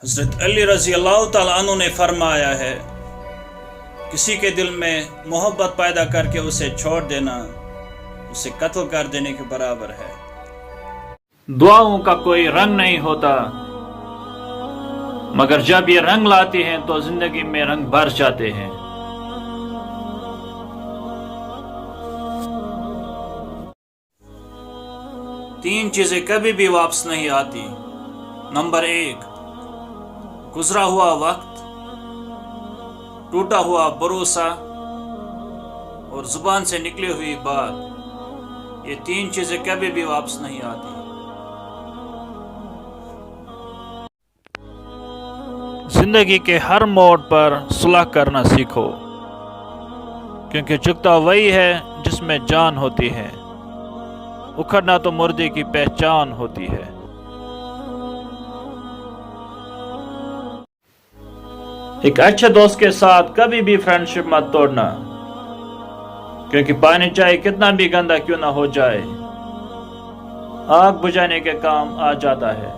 حضرت علی رضی اللہ تعالیٰ عنہ نے فرمایا ہے، کسی کے دل میں محبت پیدا کر کے اسے چھوڑ دینا اسے قتل کر دینے کے برابر ہے۔ دعاؤں کا کوئی رنگ نہیں ہوتا، مگر جب یہ رنگ لاتی ہیں تو زندگی میں رنگ بھر جاتے ہیں۔ تین چیزیں کبھی بھی واپس نہیں آتی۔ نمبر 1، گزرا ہوا وقت، ٹوٹا ہوا بھروسہ اور زبان سے نکلی ہوئی بات۔ یہ تین چیزیں کبھی بھی واپس نہیں آتی۔ زندگی کے ہر موڑ پر صلح کرنا سیکھو، کیونکہ جھکتا وہی ہے جس میں جان ہوتی ہے، اکھڑنا تو مردے کی پہچان ہوتی ہے۔ ایک اچھے دوست کے ساتھ کبھی بھی فرینڈشپ مت توڑنا، کیونکہ پانی چاہے کتنا بھی گندا کیوں نہ ہو جائے، آگ بجھانے کے کام آ جاتا ہے۔